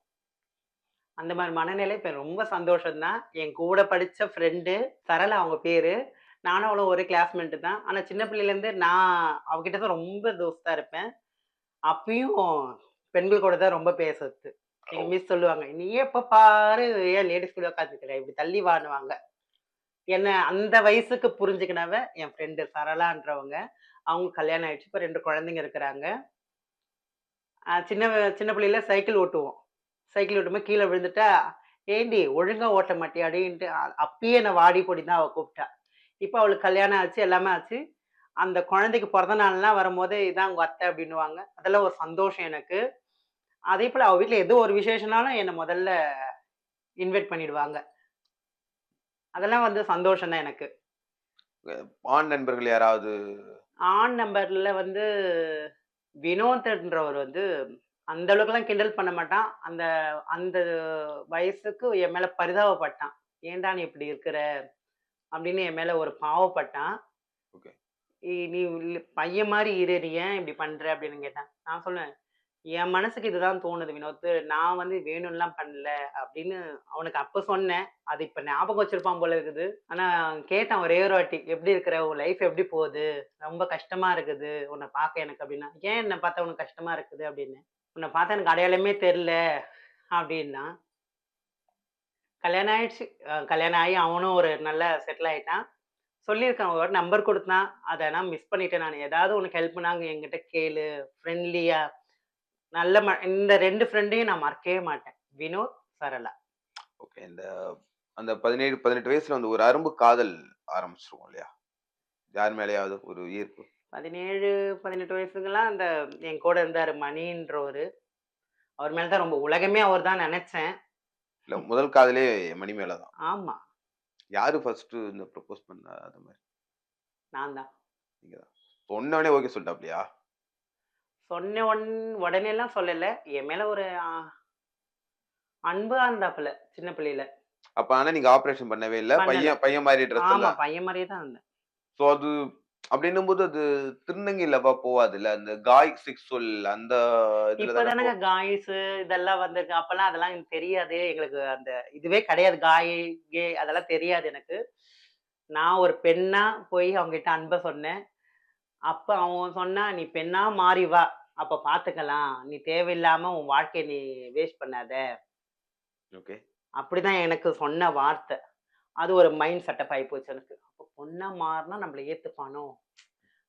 அந்த மாரி மனநிலை இப்ப ரொம்ப சந்தோஷம் தான். என் கூட படிச்ச ஃப்ரெண்டு சரளா அவங்க பேரு. நானும் அவளும் ஒரே கிளாஸ்மேட் தான். ஆனா சின்ன பிள்ளையிலேருந்து நான் அவகிட்ட தான் ரொம்ப தோஸ்தா இருப்பேன். அப்பயும் பெண்கள் கூட தான் ரொம்ப பேசுறது. எங்க ஓ! மிஸ் சொல்லுவாங்க, "நீ எப்ப பாரு ஏன் லேடீஸ் கூட உட்காந்துருக்கிற? இப்படி தள்ளி வான்னுவாங்க." என்ன அந்த வயசுக்கு புரிஞ்சுக்கினவ என் ஃப்ரெண்டு சரளான்றவங்க. அவங்களுக்கு கல்யாணம் ஆயிடுச்சு. இப்ப 2 குழந்தைங்க இருக்கிறாங்க. சின்ன பிள்ளையில சைக்கிள் ஓட்டுவோம். சைக்கிள் ஓட்டும்போது கீழ விழுந்துட்டா, "ஏன்டி ஒழுங்கா ஓட்ட மாட்டியாடின்ட்டு" அப்பயே என்ன வாடி போடின்னு தான் அவ கூப்பிட்டா. இப்ப அவளுக்கு கல்யாணம் ஆச்சு, எல்லாமே ஆச்சு. அந்த குழந்தைக்கு பொறந்த நாள்லாம் வரும்போது, "இதான் உங்க அத்தை" அப்படின்னுவாங்க. அதெல்லாம் ஒரு சந்தோஷம் எனக்கு. அதேபோல அவ வீட்ல எது ஒரு விசேஷம்னாலும் என்ன முதல்ல இன்வைட் பண்ணிடுவாங்க. அதெல்லாம் வந்து சந்தோஷம் தான் எனக்கு. ஆண் நண்பர்கள் யாராவது ஆண் நம்பர்ல வந்து வினோத்ன்றவர் வந்து அந்த அளவுக்குலாம் கிண்டல் பண்ண மாட்டான். அந்த அந்த வயசுக்கு என் மேல பரிதாபப்பட்டான். "ஏன்டா நீ இப்படி இருக்கிற?" அப்படின்னு என் மேல ஒரு பாவப்பட்டான். ஓகே. நீ பையன் மாரி இரு. நீ ஏன் இப்படி பண்ற?" அப்படின்னு கேட்டான். நான் சொன்னேன், "என் மனசுக்கு இதுதான் தோணுது வினோத். நான் வந்து வேணும்லாம் பண்ணல." அப்படின்னு அவனுக்கு அப்ப சொன்னேன். அது இப்ப ஞாபகம் வச்சிருப்பான் போல இருக்குது. ஆனா கேட்டான் ஒரே ஒரு வாட்டி, "எப்படி இருக்கிற? உன் லைஃப் எப்படி போகுது? ரொம்ப கஷ்டமா இருக்குது உன்ன பார்க்க எனக்கு." அப்படின்னா. "ஏன் என்ன பார்த்தா உனக்கு கஷ்டமா இருக்குது?" அப்படின்னு. "உன்ன பார்த்தா எனக்கு அடையாளமே தெரியல." அப்படின்னா. கல்யாணம் ஆயிடுச்சு. கல்யாணம் ஆகி அவனும் ஒரு நல்ல செட்டில் ஆயிட்டான். சொல்லியிருக்கான். ஒரு நம்பர் குடுத்தான். அத நான் மிஸ் பண்ணிட்டேன் நானு. ஏதாவது உனக்கு ஹெல்ப்னா என்கிட்ட கேளு. ஃப்ரெண்ட்லியா நல்ல இந்த 2 ஃப்ரெண்டையும் நான் மறக்கவே மாட்டேன். வினோத், சரளா. ஓகே. அந்த 17, 18 வயசுல வந்து ஒரு அரும்பு காதல் ஆரம்பிச்சுருக்கும் இல்லையா? யார் மேலயாவது ஒரு ஈர்ப்பு? 17, 18 வயசுக்கெல்லாம் அந்த என் கூட இருந்தாரு மணின்றவரு. அவர் மேல தான் ரொம்ப உலகமே அவர் தான் நெனச்சேன். இல்ல முதல் காதலே மணி மேல தான். ஆமா. யாரு ஃபர்ஸ்ட்டு இந்த ப்ரப்போஸ் பண்ணா அது மாரி? நான் தான். நீங்க தான். சொன்னோனே ஓகே சொல்ட்டாப்லயா? சொன்ன உடனேலாம் சொல்லல. என் மேல ஒரு அன்பா இருந்தாப்புல சின்ன பிள்ளையில. அப்ப ஆனா நீங்க ஆப்பரேஷன் பண்ணவே இல்ல. பண்ணல. பையன் பையன் மாரி ட்ரெஸ் ஆமா. எல்லாம். பையன் மாரியே தான் இருந்தேன். சோ அது அப்படின்னும்போது அது திருநங்கை லவ்வா போவாதுல்ல. அந்த காய் செக்சுவல் அந்த இதுல இப்ப தானே தானங்க காய்ஸு இதெல்லாம் வந்திருக்கு. அப்பலாம் அதெல்லாம் எனக்கு தெரியாது. எங்களுக்கு அந்த இதுவே கிடையாது. காய், கே அதெல்லாம் தெரியாது எனக்கு. நான் ஒரு பெண்ணா போய் அவங்ககிட்ட அன்ப சொன்னேன். அப்ப அவன் சொன்னான், "நீ பெண்ணா மாறி வா. அப்ப பார்த்துக்கலாம். நீ தேவையில்லாம உன் வாழ்க்கைய நீ வேஸ்ட் பண்ணாத." ஓகே. அப்படிதான் எனக்கு சொன்ன வார்த்தை. அது ஒரு மைண்ட் செட்டப் ஆயிப்போச்சு எனக்கு. அப்ப பொண்ணா மாறுனா நம்மள ஏத்துப்பானோ?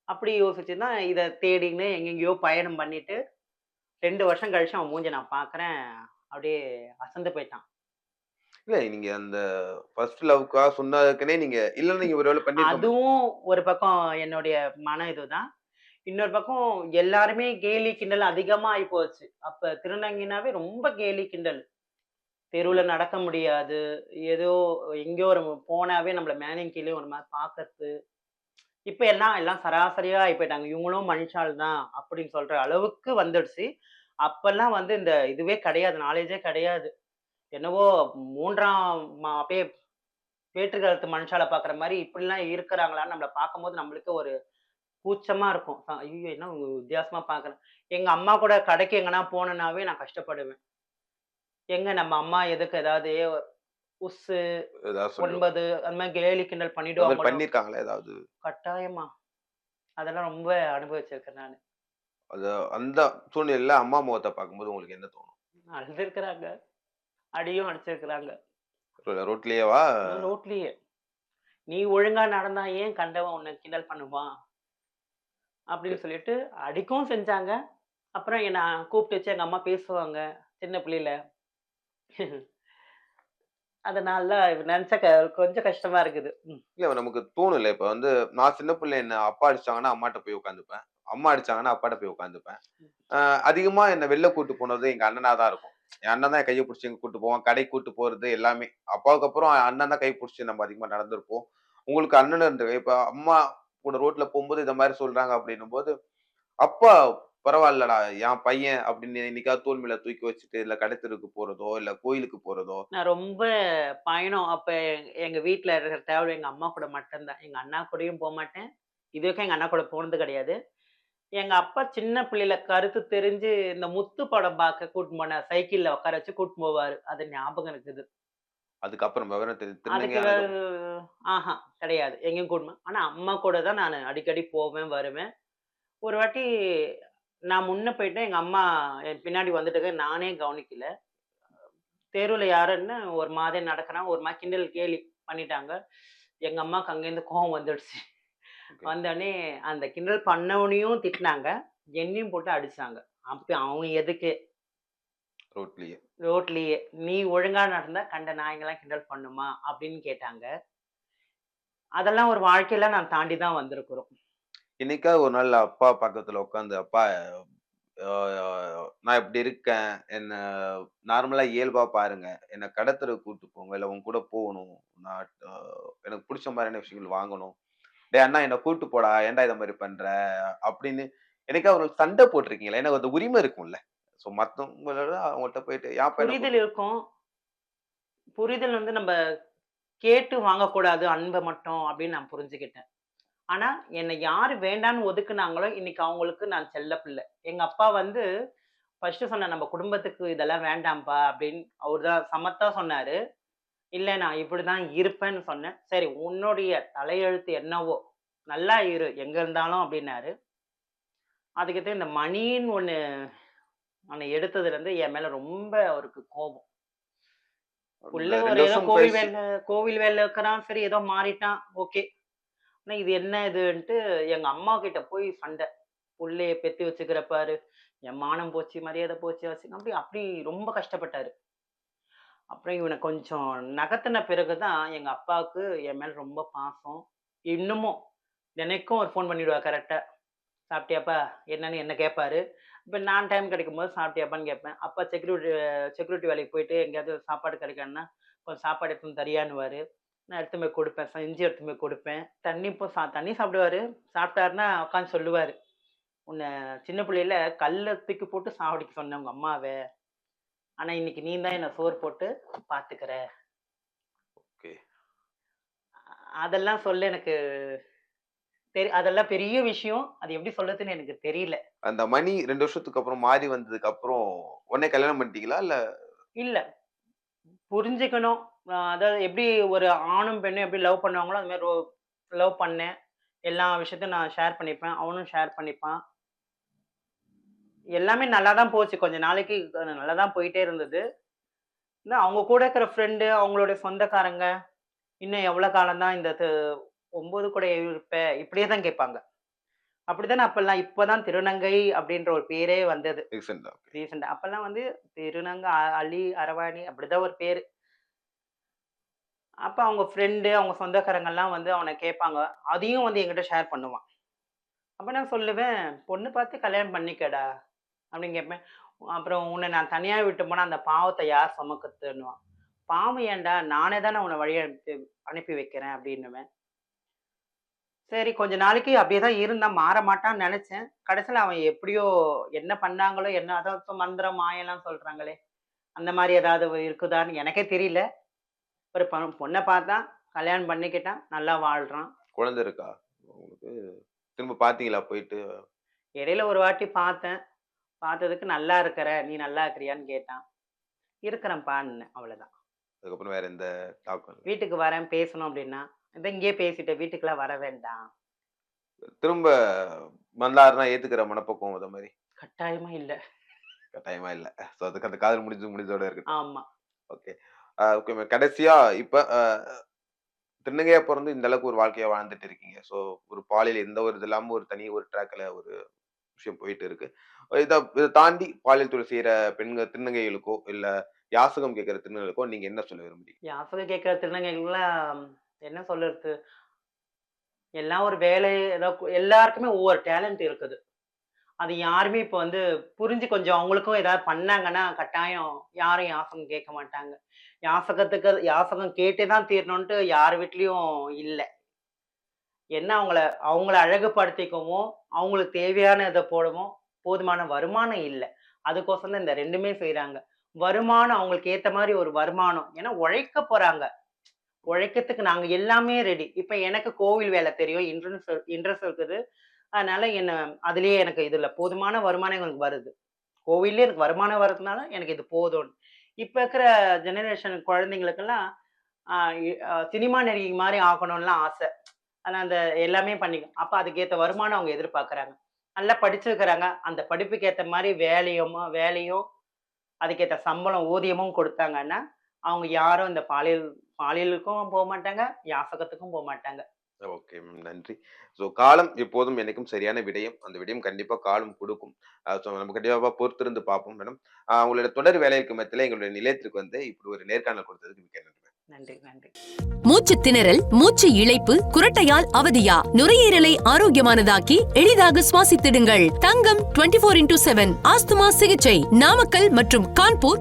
அப்படி யோசிச்சு தான் இத தேடின்னு எங்கெங்கேயோ பயணம் பண்ணிட்டு 2 வருஷம் கழிச்சு அவன் மூஞ்ச நான் பார்க்குறேன். அப்படியே அசந்து போயிட்டான். இல்ல நீங்க அந்த ஃபர்ஸ்ட் லவ்க்காக சொன்னதுக்குன்னே நீங்க இல்லன்னா நீங்க ஒரு வேள பண்ணியிருக்க மாட்டீங்க. அதுவும் ஒரு பக்கம் என்னுடைய மன இதுதான். இன்னொரு பக்கம் எல்லாருமே கேலி, கிண்டல் அதிகமா ஆயிப்போச்சு. அப்ப திருநங்கைனாவே ரொம்ப கேலி, கிண்டல். தெருவுல ம். நடக்க முடியாது. ஏதோ எங்கேயோ ஒரு போனாவே நம்மள மேலயும் கீழயும் ஒரு மாரி பார்க்கறது. இப்ப எல்லாம் எல்லாம் சராசரியா ஆயி போயிட்டாங்க. இவங்களும் மனுஷாள் தான் அப்படின்னு சொல்ற அளவுக்கு வந்துடுச்சு. அப்பல்லாம் வந்து இந்த இதுவே கிடையாது. நாலேட்ஜே கிடையாது. என்னவோ 3ஆம் அப்படியே வேற்று காலத்து மனுஷால பார்க்குற மாரி இப்படிலாம் இருக்கிறாங்களான்னு நம்மள பார்க்கும்போது நம்மளுக்கு ஒரு கூச்சமா இருக்கும். ஐய்யயோ! என்ன இவங்க வித்தியாசமா பார்க்குறேன். எங்க அம்மா கூட கடைக்கு எங்கனா போனேனாவே நான் கஷ்டப்படுவேன். எங்க நம்ம அம்மா எதுக்கு ஏதாவது உஸ்ஸு, ஏதாவது சொல்லுவோம். 9 அந்த மாரி கேலி கிண்டல் அது மாரி பண்ணிடுவாங்களோ? பண்ணியிருக்காங்களா ஏதாவது? கட்டாயமா. அதெல்லாம் ரொம்ப அனுபவிச்சிருக்கேன் நானு. அது அந்த சூழ்நிலையில அம்மா முகத்த பார்க்கும்போது உங்களுக்கு என்ன தோணும்? அழுதுருக்கிறாங்க. அடியும் அடிச்சிருக்கிறாங்க. ரோட்லயேவா? ரோட்லயே. "நீ ஒழுங்கா நடந்தா ஏன் கண்டவன் உன்ன கிண்டல் பண்ணுவான்?" ஓகே. அப்படின்னு சொல்லிட்டு அடிக்கவும் செஞ்சாங்க. அப்புறம் என்ன கூப்பிட்டு வச்சு எங்க அம்மா பேசுவாங்க. சின்ன பிள்ளையில. அதனால நெனச்சா கொஞ்சம் கஷ்டமா இருக்குது. ம். இல்ல நமக்கு தோணும்ல. இப்ப வந்து நான் சின்ன பிள்ளை என்ன அப்பா அடிச்சாங்கன்னா, அம்மாட்ட போய் உட்காந்துப்பேன். அம்மா அடிச்சாங்கன்னா, அப்பாட்ட போய் உட்காந்துப்பேன். அ அதிகமா என்ன வெளில கூட்டு போனது எங்க அண்ணனா தான் இருக்கும். என் அண்ணன் தான் என் கைய புடிச்சு எங்க கூட்டு போவான். கடைக்கு கூட்டு போறது எல்லாமே. அப்பாவுக்கு அப்புறம் அண்ணன் தான் கை புடிச்சு நம்ம அதிகமா நடந்திருப்போம். உங்களுக்கு அண்ணன் இப்ப அம்மா கூட ரோட்ல போம்போது இந்த மாரி சொல்றாங்க அப்டின்னும்போது, அப்பா பரவால்லடா என் பையன் அப்டின்னு என்னைக்காவது தோள் மேல தூக்கி வச்சுட்டு, இல்ல கடை தெருவுக்கு போறதோ, இல்ல கோயிலுக்கு போறதோ. நான் ரொம்ப பயணம் அப்ப எங்க வீட்ல இருக்கிற டிராவல் எங்க அம்மா கூட மட்டும் தான். எங்க அண்ணா கூடயும் போமாட்டேன். இதுவரைக்கும் எங்க அண்ணா கூட போனது கிடையாது. எங்க அப்பா சின்ன பிள்ளையில கருத்து தெரிஞ்சு இந்த முத்து படம் பார்க்க கூட்டின்னு போனார். சைக்கிள்ல உட்கார வச்சு கூட்டின்னு போவாரு. அது ஞாபகம் இருக்குது. அதுக்கப்புறம் விவரம் திருநங்கை அதுக்கு ஆனதுக்கப்புறம் ஆஹா கிடையாது. எங்கேயும் ஆனா அம்மா கூட தான் நானு அடிக்கடி போவேன், வருவேன். ஒரு வாட்டி நான் முன்ன போயிட்டேன். எங்க அம்மா என் பின்னாடி வந்துட்டாங்க. நானே கவனிக்கல. தெருவுல யாருன்னு ஒரு மாதிரி நடக்குறான். ஒரு மாரி கிண்டல், கேலி பண்ணிட்டாங்க. எங்க அம்மாக்கு அங்கேருந்து கோவம் வந்துடுச்சு. ஓகே. வந்தோனே அந்த கிண்டல் பண்ணவனையும் திட்டுனாங்க. என்னையும் போட்டு அடிச்சாங்க. அப்ப அவன் எதுக்கு ரோட்லயே. ரோட்லயே, "நீ ஒழுங்கா நடந்தா கண்ட நாய்ங்கலாம் கிண்டல் பண்ணுமா?" அப்படின்னு கேட்டாங்க. அதெல்லாம் ஒரு வாழ்க்கையில நான் தாண்டி தான் வந்திருக்கிறோம். என்னைக்காவது ஒரு நாள் அப்பா பக்கத்துல உட்காந்து, "அப்பா அ நான் இப்படி இருக்கேன். என்ன நார்மலா இயல்பா பாருங்க. என்ன கடத்தெருவுக்கு கூட்டு போங்க. இல்ல உன் கூட போகணும். நான் எனக்கு புடிச்ச மாரியான விஷயங்கள் வாங்கணும். டேய் அண்ணா என்ன கூட்டு போடா. ஏன்டா இத மாரி பண்ற?" அப்படின்னு என்னைக்காவது ஒரு நாள் சண்டை போட்டுருக்கீங்களா? ஏன்னா அந்த உரிமை இருக்கும்ல. ஸோ மத்தவங்களோட அவங்கள்ட்ட போயிட்டு ஏன்ப்பா என்ன புரிதல் இருக்கும். புரிதல் வந்து நம்ம கேட்டு வாங்கக்கூடாது அன்ப மட்டும் அப்படின்னு நான் புரிஞ்சுக்கிட்டேன். ஆனா, என்ன யாரு வேண்டான்னு ஒதுக்குனாங்களோ, இன்னைக்கு அவங்களுக்கு நான் செல்ல பிள்ளை. எங்க அப்பா வந்து ஃபர்ஸ்ட்டு சொன்னாரு, "நம்ம குடும்பத்துக்கு இதெல்லாம் வேண்டாம்ப்பா" அப்படின்னு அவரு தான் சமத்தா சொன்னாரு. "இல்ல நான் இப்படிதான் இருப்பேன்னு" சொன்னேன். "சரி உன்னுடைய தலையெழுத்து என்னவோ, நல்லா இரு எங்க இருந்தாலும்" அப்படின்னாரு. அதுக்கடுத்து இந்த மணின்னு ஒண்ணு எடுத்ததுலருந்து என் மேல ரொம்ப அவருக்கு கோபம். புள்ள இந்த ஒரு 2 ஏதோ வருஷம் பேசி கோவில் வேலைல இருக்கிறான். சரி ஏதோ மாறிட்டான். ஓகே. ஆனா இது என்ன இதுன்ட்டு எங்க அம்மா கிட்ட போய் சண்டை. புள்ளைய பெத்து வச்சுக்கிற பாரு. என் மானம் போச்சு, மரியாதை போச்சு அப்படி அப்படி ரொம்ப கஷ்டப்பட்டாரு. அப்புறம் இவன கொஞ்சம் நகர்த்தின பிறகு தான் எங்க அப்பாவுக்கு என் மேல ரொம்ப பாசம். இன்னமும் தினைக்கும் ஒரு ஃபோன் பண்ணிடுவாரு கரெக்ட்டா. "சாப்பிட்டியாப்பா?" என்னன்னு என்ன கேட்பாரு. இப்ப நான் டைம் கிடைக்கும்போது சாப்பிட்டியாப்பான்னு கேட்பேன். அப்பா செக்யூரிட்டி வேலைக்கு போயிட்டு எங்கேயாவது சாப்பாடு கிடைக்கலன்னா, "கொஞ்சம் சாப்பாடு எடுத்துன்னு வந்து தரியான்னுவாரு." நான் எடுத்துன்னு போய் குடுப்பேன். செஞ்சு எடுத்துன்னு போய் குடுப்பேன். தண்ணி சாப்பிடுவாரு. சாப்பிட்டாருன்னா உட்காந்து சொல்லுவாரு. "உன்ன சின்ன புள்ளையில கல்ல தூக்கி போட்டு சாவடிக்க சொன்னேன் உங்க அம்மாவ. ஆனா இன்னைக்கு நீ தான் என்ன சோறு போட்டு பார்த்துக்கிற." ஓகே. அதெல்லாம் சொல்ல எனக்கு அதெல்லாம் பெரிய விஷயம். அது எப்படி சொல்றதுன்னு எனக்கு தெரியல. அந்த மணி 2 வருஷத்துக்கு அப்புறம் மாறி வந்ததுக்கு அப்புறம் உடனே கல்யாணம் பண்ணிட்டீங்களா? இல்ல இல்ல புரிஞ்சுக்கணும். அதாவது எப்படி ஒரு ஆணும், பெண்ணும் எப்படி லவ் பண்ணுவாங்களோ, அது மாரி லவ் பண்ணேன். எல்லா விஷயத்தையும் நான் ஷேர் பண்ணிப்பேன். அவனும் ஷேர் பண்ணிப்பான். எல்லாமே நல்லா தான் போச்சு. கொஞ்ச நாளைக்கு நல்லா தான் போயிட்டே இருந்தது. அவங்க கூட இருக்கிற ஃப்ரெண்டு, அவங்களுடைய சொந்தக்காரங்க, "இன்னும் எவ்வளோ காலம் தான் இந்த 9 கூட இருப்ப?" இப்படியே தான் கேட்பாங்க. அப்படித்தானே அப்பல்லாம். இப்பதான் திருநங்கை அப்படின்ற ஒரு பேரே வந்தது. ரீசென்ட்டா. ரீசென்ட்டா. அப்பல்லாம் வந்து திருநங்கை, அலி, அரவாணி அப்படிதான் ஒரு பேரு. அப்ப அவங்க ஃப்ரெண்டு, அவங்க சொந்தக்காரங்கலாம் வந்து அவன கேட்பாங்க. அதையும் வந்து என்கிட்ட ஷேர் பண்ணுவான். அப்ப நான் சொல்லுவேன், "பொண்ணு பார்த்து கல்யாணம் பண்ணிக்கடா" அப்படின்னு கேட்பேன். அப்புறம் "உன்ன நான் தனியா விட்டு போனா அந்த பாவத்த யார் சுமக்கறதுன்னுவான்." "பாவம் ஏன்டா? நானே தானே உன்ன வழி அனுப்பி வைக்கிறேன்" அப்படின்னுவேன். சரி கொஞ்ச நாளைக்கு அப்படியே தான் இருந்தான். மாற மாட்டான்னு நெனச்சேன். கடைசில அவன் எப்படியோ என்ன பண்ணாங்களோ என்ன அதான் இப்ப மந்திரம், மாயம்லாம் சொல்றாங்களே, அந்த மாரி ஏதாவது இருக்குதான்னு எனக்கே தெரியல. ஒரு பொண்ண பார்த்தான், கல்யாணம் பண்ணிக்கிட்டான், நல்லா வாழ்றான். குழந்தை இருக்கா? உங்களுக்கு திரும்ப பார்த்தீங்களா போயிட்டு? இடையில ஒரு வாட்டி பார்த்தேன். பார்த்ததுக்கு "நல்லா இருக்கிற, நீ நல்லா இருக்கிறியான்னு?" கேட்டான். "இருக்கிறேன்ப்பான்னேன்." அவ்வளோதான். அதுக்கப்புறம் வேற எந்த டாக்கும் இல்ல. "வீட்டுக்கு வரேன், பேசணும்." அப்படின்னா, "இதான் இங்கேயே பேசிட்டேன், வீட்டுக்குலாம் வர வேண்டாம்." திரும்ப வந்தாருன்னா ஏத்துக்கிற மனப்பக்குவம் அத மாரி? கட்டாயமா இல்ல. கட்டாயமா இல்ல. ஸோ அதுக்கு அந்த காதல் முடிஞ்சதோட இருக்கட்டும். ஆமா. ஓகே. ஓகே. கடைசியா இப்ப திருநங்கையா பொறந்து இந்த அளவுக்கு ஒரு வாழ்க்கைய வாழ்ந்துட்டு இருக்கீங்க. ஸோ ஒரு பாலியல் எந்த ஒரு இது இல்லாம ஒரு தனி ஒரு ட்ராக்ல ஒரு விஷயம் போயிட்டு இருக்கு. இத தாண்டி பாலியல் தொழில் செய்ற பெண்கள் திருநங்கைகளுக்கோ, இல்ல யாசகம் கேட்கிற திருநங்கைகளுக்கோ நீங்க என்ன சொல்ல விரும்புறீங்க? யாசகம் கேட்கிற திருநங்கைகள்லாம் என்ன சொல்றது? எல்லாம் ஒரு வேலை ஏதோ எல்லாருக்குமே ஒவ்வொரு டேலண்ட் இருக்குது. அது யாருமே இப்ப வந்து புரிஞ்சு கொஞ்சம் அவங்களுக்கும் ஏதாவது பண்ணாங்கன்னா, கட்டாயம் யாரும் யாசகம் கேட்க மாட்டாங்க. யாசகம் கேட்டே தான் தீரணுன்ட்டு யார் வீட்லயும் இல்ல. என்ன அவங்கள அவங்கள அழகுபடுத்திக்கவும், அவங்களுக்கு தேவையான இத போடவும் போதுமான வருமானம் இல்ல. அதுக்கோசரம் தான் இந்த 2மே செய்றாங்க. வருமானம் அவங்களுக்கு ஏத்த மாரி ஒரு வருமானம். ஏன்னா உழைக்க போறாங்க. உழைக்கிறதுக்கு நாங்க எல்லாமே ரெடி. இப்ப எனக்கு கோவில் வேலை தெரியும். இன்ட்ரெஸ்ட் இருக்குது. அதனால அதிலேயே எனக்கு இதுல போதுமான வருமானம் எனக்கு வருது. கோவில்லயே எனக்கு வருமானம் வர்றதுனால எனக்கு இது போதும்ன்னு. இப்ப இருக்கிற ஜெனரேஷன் குழந்தைங்களுக்கெல்லாம் அ இ அ சினிமா நடிகை மாரி ஆகணும்லாம் ஆசை. ஆனா அந்த எல்லாமே அப்ப அதுக்கேத்த வருமானம் அவங்க எதிர்பார்க்குறாங்க. நல்லா படிச்சிருக்கிறாங்க. அந்த படிப்புக்கு ஏத்த மாரி வேலையும் அதுக்கேத்த சம்பளம், ஊதியமும் குடுத்தாங்கன்னா, அவங்க யாரும் இந்த பாலியலுக்கும் போமாட்டாங்க, யாசகத்துக்கும் போமாட்டாங்க. Okay ma'am. நன்றி. ஸோ காலம் எப்போதும் என்னைக்கும் சரியான விடயம். அந்த விடயம் கண்டிப்பா காலம் குடுக்கும். ஸோ நம்ம கண்டிப்பா பொறுத்திருந்து பார்ப்போம் மேடம். உங்களோட தொடர் வேலைக்கு மத்தியில எங்களுடைய நிலையத்திற்கு வந்து இப்படி ஒரு நேர்காணல் கொடுத்ததுக்கு மிக்க நன்றி. நன்றி, நன்றி. மூச்சு திணறல், மூச்சு இழைப்பு, குரட்டையால் அவதியா, நுரையீரலை ஆரோக்கியமானதாக்கி எளிதாக சுவாசித்திடுங்கள். தங்கம் 24x7 ஆஸ்துமா சிகிச்சை நாமக்கல் மற்றும் கான்பூர்